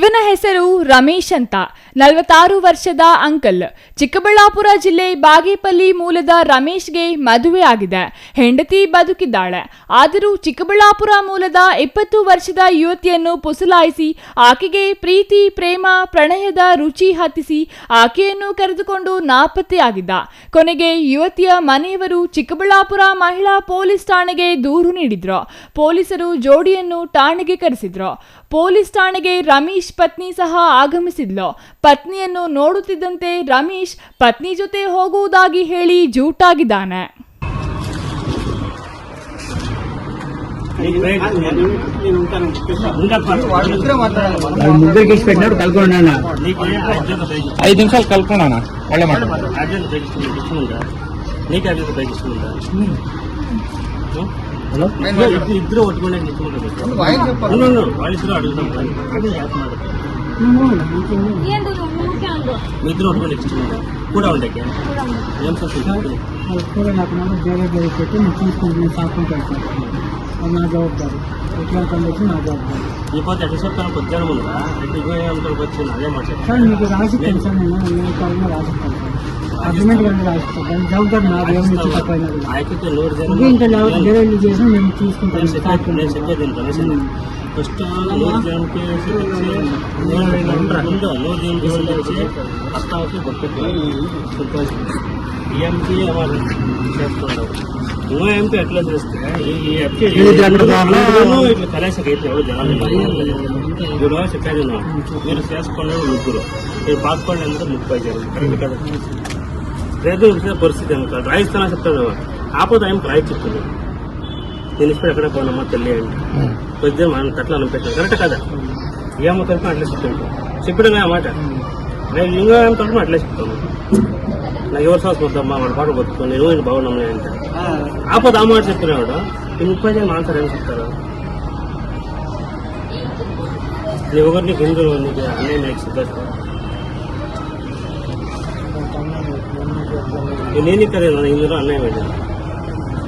ಇವನ ಹೆಸರು ರಮೇಶ್ ಅಂತ. 46 ವರ್ಷದ ಅಂಕಲ್. ಚಿಕ್ಕಬಳ್ಳಾಪುರ ಜಿಲ್ಲೆ ಬಾಗೇಪಲ್ಲಿ ಮೂಲದ ರಮೇಶ್ಗೆ ಮದುವೆ ಆಗಿದೆ. ಹೆಂಡತಿ ಬದುಕಿದ್ದಾಳೆ. ಆದರೂ ಚಿಕ್ಕಬಳ್ಳಾಪುರ ಮೂಲದ 20 ವರ್ಷದ ಯುವತಿಯನ್ನು ಪುಸಲಾಯಿಸಿ ಆಕೆಗೆ ಪ್ರೀತಿ, ಪ್ರೇಮ, ಪ್ರಣಯದ ರುಚಿ ಹತ್ತಿಸಿ ಆಕೆಯನ್ನು ಕರೆದುಕೊಂಡು ನಾಪತ್ತೆಯಾಗಿದ್ದ. ಕೊನೆಗೆ ಯುವತಿಯ ಮನೆಯವರು ಚಿಕ್ಕಬಳ್ಳಾಪುರ ಮಹಿಳಾ ಪೊಲೀಸ್ ಠಾಣೆಗೆ ದೂರು ನೀಡಿದ್ರು. ಪೊಲೀಸರು ಜೋಡಿಯನ್ನು ಠಾಣೆಗೆ ಕರೆಸಿದ್ರು. ಪೊಲೀಸ್ ಠಾಣೆಗೆ ರಮೇಶ್ ಪತ್ನಿ ಸಹ ಆಗಮಿಸಿದ್ಲು. ಪತ್ನಿಯನ್ನು ನೋಡುತ್ತಿದ್ದಂತೆ ರಮೇಶ್ ಪತ್ನಿ ಜೊತೆ ಹೋಗುವುದಾಗಿ ಹೇಳಿ ಜೂಟಾಗಿದ್ದಾನೆ. ఇద్దరు ఒట్టుకునే వాళ్ళిద్దరు అడుగుతాం ఇద్దరు ఒట్టుకుని కూడా ఉంటాయి ఏం కూడా నాకు ಬೇರೆ ಬೇರೆ పెట్టి నేను చూసుకుంటున్నాను, సాకుంటాను సార్. అది నా జవాబారు. ఎట్లా వచ్చి నా జవాబారు. ఈ పోతే ఎట్లా చెప్తాను పొద్దున ముందుగా ఎట్లా వచ్చింది అదే మాట సార్. మీకు రాసిస్తాను సార్, నేను కాలంలో రాసిస్తాను సార్. అగ్రిమెంట్ కానీ రాసిస్తాను. దాని జవాబారు నా దేవుని తప్పైనా ఇంకా వేరే చేసి నేను చూసుకుంటాను. నేను చెప్పేది ఫస్ట్ 100 ಜನಕ್ಕೆ అస్తాకి ఎంపీ వాళ్ళు చేస్తున్నారు. ఎంపీ ఎట్లా చేస్తే ఇట్లా కలేసకి అయితే ఎవరు జనాలు చెప్పేది మీరు చేసుకునే ముగ్గురు, మీరు పాస్పోర్ట్ ఎంత 30 జనం కరెక్ట్ కదా. రేపు పరిస్థితి ఏమో రాయిస్తానా చెప్తాను. ఆపోతే ఏం రాయి చెప్తుంది. నేను ఇప్పుడు ఎక్కడ పోనమ్మా తల్లి అంటే కొద్దిగా మనం తట్లా అనిపించాను. కరెక్ట్ కదా. ఏమో తరఫున అట్లే చెప్తాను. చెప్పడం ఆ మాట నేను ఇంకా ఏం తరఫున అట్లే చెప్తాను. నాకు ఎవరు శ్వాస వద్దమ్మా వాడు పాట బతుకుతాను, నేను బాగున్నాను అంటే ఆపోతే ఆ మాట చెప్పినవాడు ఈ 30 జనం ఆన్సర్ ఏం చెప్తారు. నువ్వు ఒకరిని హిందూ నీకు అన్నయ్య నీకు సిద్ధాస్తా నేను ఇక్కడ ఇందులో అన్నయ్య వెళ్ళాను.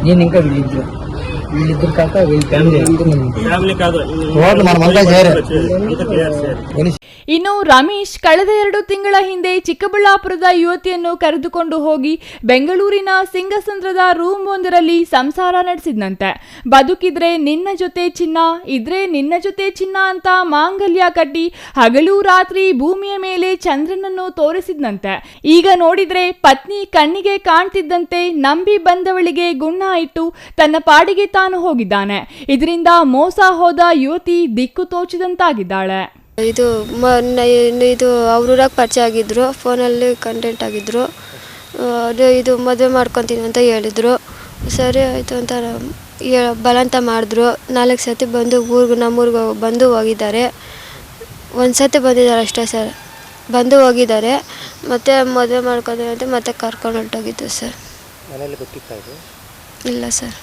నేను ఇంకా వీళ్ళిద్దరు కాక వీళ్ళ ఫ్యామిలీ కాదు. ಇನ್ನು ರಮೇಶ್ ಕಳೆದ 2 ತಿಂಗಳ ಹಿಂದೆ ಚಿಕ್ಕಬಳ್ಳಾಪುರದ ಯುವತಿಯನ್ನು ಕರೆದುಕೊಂಡು ಹೋಗಿ ಬೆಂಗಳೂರಿನ ಸಿಂಗಸಂದ್ರದ ರೂಮ್ ಒಂದರಲ್ಲಿ ಸಂಸಾರ ನಡೆಸಿದ್ನಂತೆ. ಬದುಕಿದ್ರೆ ನಿನ್ನ ಜೊತೆ ಚಿನ್ನ, ಇದ್ರೆ ನಿನ್ನ ಜೊತೆ ಚಿನ್ನ ಅಂತ ಮಾಂಗಲ್ಯ ಕಟ್ಟಿ ಹಗಲು ರಾತ್ರಿ ಭೂಮಿಯ ಮೇಲೆ ಚಂದ್ರನನ್ನು ತೋರಿಸಿದ್ನಂತೆ. ಈಗ ನೋಡಿದ್ರೆ ಪತ್ನಿ ಕಣ್ಣಿಗೆ ಕಾಣ್ತಿದ್ದಂತೆ ನಂಬಿ ಬಂದವಳಿಗೆ ಗುಣ್ಣ ಇಟ್ಟು ತನ್ನ ಪಾಡಿಗೆ ತಾನು ಹೋಗಿದ್ದಾನೆ. ಇದರಿಂದ ಮೋಸ ಹೋದ ಯುವತಿ ದಿಕ್ಕು ತೋಚಿದಂತಾಗಿದ್ದಾಳೆ. ಇದು ಅವ್ರೂರಾಗ ಪರಿಚಯ ಆಗಿದ್ರು, ಫೋನಲ್ಲಿ ಕಂಟೆಂಟ್ ಆಗಿದ್ರು. ಇದು ಮದುವೆ ಮಾಡ್ಕೊತೀನಿ ಅಂತ ಹೇಳಿದ್ರು. ಸರಿ ಆಯಿತು ಅಂತ ಬಲವಂತ ಮಾಡಿದ್ರು. 4 ಸತಿ ಬಂದು ನಮ್ಮೂರಿಗೆ ಬಂದು ಹೋಗಿದ್ದಾರೆ. 1 ಸತಿ ಬಂದಿದ್ದಾರೆ ಅಷ್ಟೇ ಸರ್, ಬಂದು ಹೋಗಿದ್ದಾರೆ. ಮತ್ತೆ ಮದುವೆ ಮಾಡ್ಕೊತೀನಿ ಅಂತ ಮತ್ತೆ ಕರ್ಕೊಂಡು ಹೊರಟೋಗಿದ್ದು ಸರ್. ಇಲ್ಲ ಸರ್.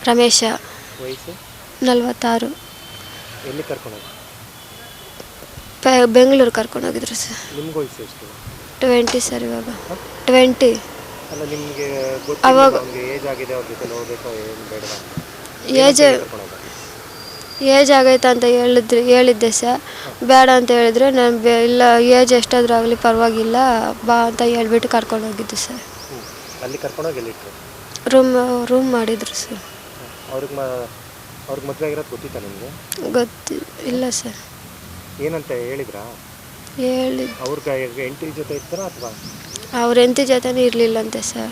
ರಮೇಶ, ವಯಸ್ಸು 46. ಬೆಂಗಳೂರು ಕರ್ಕೊಂಡು ಹೋಗಿದ್ರು ಸರ್. 20 ಸರ್. ಇವಾಗ 20. ಅವಾಗ ಏಜ್ ಆಗೈತೆ ಅಂತ ಹೇಳಿದ್ದೆ ಸರ್. ಬೇಡ ಅಂತ ಹೇಳಿದ್ರೆ ನಾನು ಇಲ್ಲ, ಏಜ್ ಎಷ್ಟಾದ್ರೂ ಆಗಲಿ ಪರವಾಗಿಲ್ಲ ಬಾ ಅಂತ ಹೇಳ್ಬಿಟ್ಟು ಕರ್ಕೊಂಡು ಹೋಗಿದ್ದು ಸರ್. ರೂಮ್ ಮಾಡಿದ್ರು ಸರ್. ಇಲ್ಲ ಸರ್. ಏನಂತ ಹೇಳಿದ್ರಾ? ಹೆಂಡತಿ ಜೊತೆ ಇದ್ದಾರಾ ಅಥವಾ ಅವ್ರ ಹೆಂಡತಿ ಜೊತೆನೇ ಇರಲಿಲ್ಲಂತೆ ಸರ್.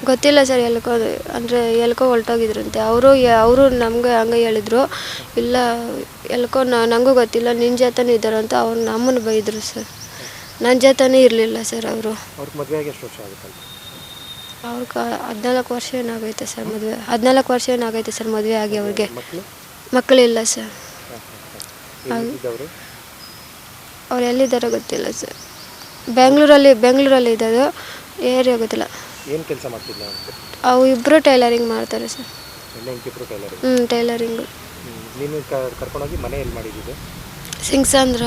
ಗೊತ್ತಿಲ್ಲ ಸರ್. ಎಲ್ಕೋ ಹೊರಟೋಗಿದ್ರಂತೆ. ಅವರು ನಮಗೆ ಹಂಗೆ ಹೇಳಿದ್ರು. ಇಲ್ಲ ಎಲ್ಕೋ ನನಗೂ ಗೊತ್ತಿಲ್ಲ, ನಿನ್ನ ಜೊತೆನೇ ಇದ್ದಾರೆ ಅಂತ ಅವ್ರು ನಮ್ಮನ್ನು ಬೈದರು ಸರ್. ನನ್ನ ಜೊತೆನೇ ಇರಲಿಲ್ಲ ಸರ್ ಅವರು. ಮದುವೆಗೆ ಎಷ್ಟು ವರ್ಷ ಆಗುತ್ತೆ? ಅವ್ರಿಗೆ 14 ವರ್ಷ ಏನಾಗೈತೆ ಸರ್ ಮದುವೆ. 14 ವರ್ಷ ಏನಾಗೈತೆ ಸರ್ ಮದುವೆ ಆಗಿ. ಅವ್ರಿಗೆ ಮಕ್ಕಳಿಲ್ಲ ಸರ್. ಅವ್ರು ಎಲ್ಲಿದ್ದಾರೋ ಗೊತ್ತಿಲ್ಲ ಸರ್. ಬೆಂಗಳೂರಲ್ಲಿ ಇದ್ದದು, ಏರಿಯಾ ಗೊತ್ತಿಲ್ಲ. ಏನು ಕೆಲಸ ಮಾಡ್ತಿಲ್ಲ? ಅವು ಇಬ್ಬರು ಟೈಲರಿಂಗ್ ಮಾಡ್ತಾರೆ ಸರ್. ಟೈಲರಿಂಗು. ನೀನು ಕರ್ಕೊಂಡೋಗಿ ಮನೆ ಎಲ್ಲಿ ಮಾಡಿದ್ದು? ಸಿಂಗಸಂದ್ರ.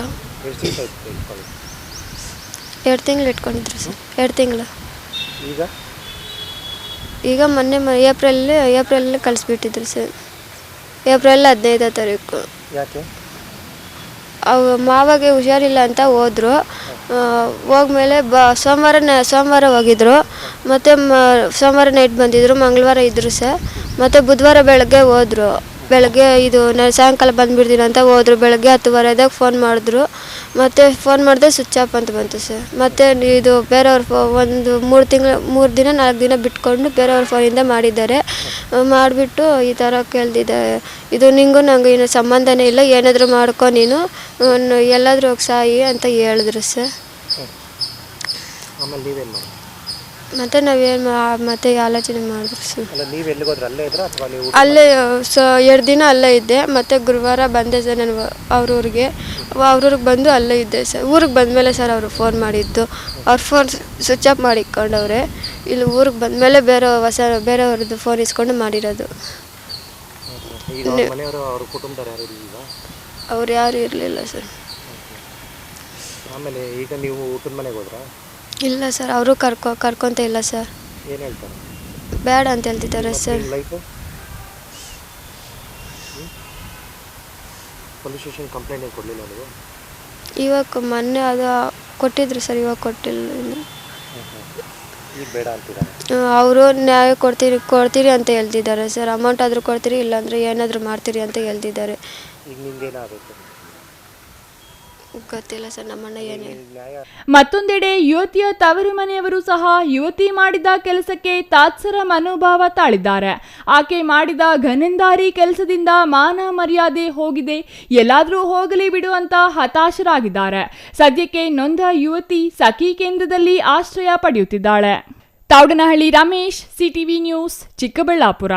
2 ತಿಂಗಳು ಇಟ್ಕೊಂಡಿದ್ರು ಸರ್. 2 ತಿಂಗಳು. ಈಗ ಮೊನ್ನೆ ಏಪ್ರಿಲಲ್ಲಿ ಕಳಿಸ್ಬಿಟ್ಟಿದ್ರು ಸರ್. ಏಪ್ರಿಲ್ 15ನೇ ತಾರೀಕು. ಯಾಕೆ? ಮಾವಾಗೆ ಹುಷಾರಿಲ್ಲ ಅಂತ ಹೋದರು. ಹೋಗ್ಮೇಲೆ ಸೋಮವಾರ ಹೋಗಿದ್ರು. ಮತ್ತು ಸೋಮವಾರ ನೈಟ್ ಬಂದಿದ್ದರು, ಮಂಗಳವಾರ ಇದ್ದರು ಸರ್. ಮತ್ತು ಬುಧವಾರ ಬೆಳಗ್ಗೆ ಹೋದರು. ಬೆಳಗ್ಗೆ ಸಾಯಂಕಾಲ ಬಂದುಬಿಡ್ತೀನಿ ಅಂತ ಹೋದರು. ಬೆಳಗ್ಗೆ 10:30ದಾಗ ಫೋನ್ ಮಾಡಿದ್ರು. ಮತ್ತು ಫೋನ್ ಮಾಡಿದೆ ಸ್ವಿಚ್ ಆಫ್ ಅಂತ ಬಂತು ಸರ್. ಮತ್ತು ಇದು ಬೇರೆಯವ್ರ ಒಂದು 3 ದಿನ 4 ದಿನ ಬಿಟ್ಕೊಂಡು ಬೇರೆಯವ್ರ ಫೋನಿಂದ ಮಾಡಿದ್ದಾರೆ. ಮಾಡಿಬಿಟ್ಟು ಈ ಥರ ಕೇಳ್ತಿದ್ದೆ, ಇದು ನಿಂಗೂ ನಂಗೆ ಏನು ಸಂಬಂಧನೇ ಇಲ್ಲ, ಏನಾದರೂ ಮಾಡ್ಕೊ ನೀನು, ಎಲ್ಲಾದರೂ ಹೋಗಿ ಸಾಯಿ ಅಂತ ಹೇಳಿದ್ರು ಸರ್. ಆಮೇಲೆ ನೀವೇನು ಮಾಡಿ? ಮತ್ತು ನಾವೇನು ಮತ್ತೆ ಆಲೋಚನೆ ಮಾಡಿದ್ರು ಸರ್. ಅಲ್ಲ, ನೀವು ಎಲ್ಲಿಗೆ ಹೋದ್ರೆ ಅಲ್ಲೇ ಇದ್ರಾ ಅಥವಾ ನೀವು? ಅಲ್ಲೇ 2 ದಿನ ಅಲ್ಲೇ ಇದ್ದೆ. ಮತ್ತು ಗುರುವಾರ ಬಂದೆ ಸರ್ ನಾನು ಅವ್ರೂರಿಗೆ ಬಂದು ಅಲ್ಲೇ ಇದ್ದೆ ಸರ್. ಊರಿಗೆ ಬಂದಮೇಲೆ ಸರ್ ಅವರು ಫೋನ್ ಮಾಡಿದ್ದು. ಅವ್ರ ಫೋನ್ ಸ್ವಿಚ್ ಆಫ್ ಮಾಡಿ ಇಟ್ಕೊಂಡವ್ರೆ. ಇಲ್ಲಿ ಊರಿಗೆ ಬಂದಮೇಲೆ ಬೇರೆಯವ್ರದ್ದು ಫೋನ್ ಇಸ್ಕೊಂಡು ಮಾಡಿರೋದು. ಈಗ ಮನೆಯವರು ಅವ್ರ ಕುಟುಂಬದವ್ರು ಯಾರು ಇಲ್ವಾ? ಅವ್ರು ಯಾರು ಇರಲಿಲ್ಲ ಸರ್. ಆಮೇಲೆ ಈಗ ನೀವು ಊಟದ ಮನೆಗೆ ಹೋದ್ರಾ? ಇಲ್ಲ ಸರ್, ಅವರು ಕರ್ಕೊತ ಇಲ್ಲ ಸರ್. ಏನು ಹೇಳ್ತಾರೆ? ಬೇಡ ಅಂತ ಹೇಳ್ತಿದ್ದಾರೆ sir. Life police station complaint ಏನು ಕೊಡಲಿಲ್ಲ ನೀವು? ಇವಾಗ ಮೊನ್ನೆ ಅದು ಕೊಟ್ಟಿದ್ರು ಸರ್, ಇವಾಗ ಕೊಟ್ಟಿಲ್ಲ ಇನ್ನು. ಈಗ ಬೇಡ ಅಂತಿದ್ದಾರೆ. ಅವರು ನ್ಯಾಯ ಕೊಡ್ತೀರಿ ಅಂತ ಹೇಳ್ತಿದ್ದಾರೆ ಸರ್. ಅಮೌಂಟ್ ಆದರೂ ಕೊಡ್ತೀರಿ, ಇಲ್ಲಾಂದರೆ ಏನಾದರೂ ಮಾಡ್ತೀರಿ ಅಂತ ಹೇಳ್ತಿದ್ದಾರೆ. ಈಗ ನಿಮ್ಗೇನಾಗಬೇಕು ಗೊತ್ತಿಲ್ಲ ಸರ್, ನಮ್ಮಣ್ಣ ಏನೇ. ಮತ್ತೊಂದೆಡೆ ಯುವತಿಯ ತವರು ಮನೆಯವರು ಸಹ ಯುವತಿ ಮಾಡಿದ ಕೆಲಸಕ್ಕೆ ತಾತ್ಸರ ಮನೋಭಾವ ತಾಳಿದ್ದಾರೆ. ಆಕೆ ಮಾಡಿದ ಘನಂದಾರಿ ಕೆಲಸದಿಂದ ಮಾನ ಮರ್ಯಾದೆ ಹೋಗಿದೆ, ಎಲ್ಲಾದರೂ ಹೋಗಲಿ ಬಿಡು ಅಂತ ಹತಾಶರಾಗಿದ್ದಾರೆ. ಸದ್ಯಕ್ಕೆ ನೊಂದ ಯುವತಿ ಸಖಿ ಕೇಂದ್ರದಲ್ಲಿ ಆಶ್ರಯ ಪಡೆಯುತ್ತಿದ್ದಾಳೆ. Thoudanahalli Ramesh, CTV news, Chikkaballapur.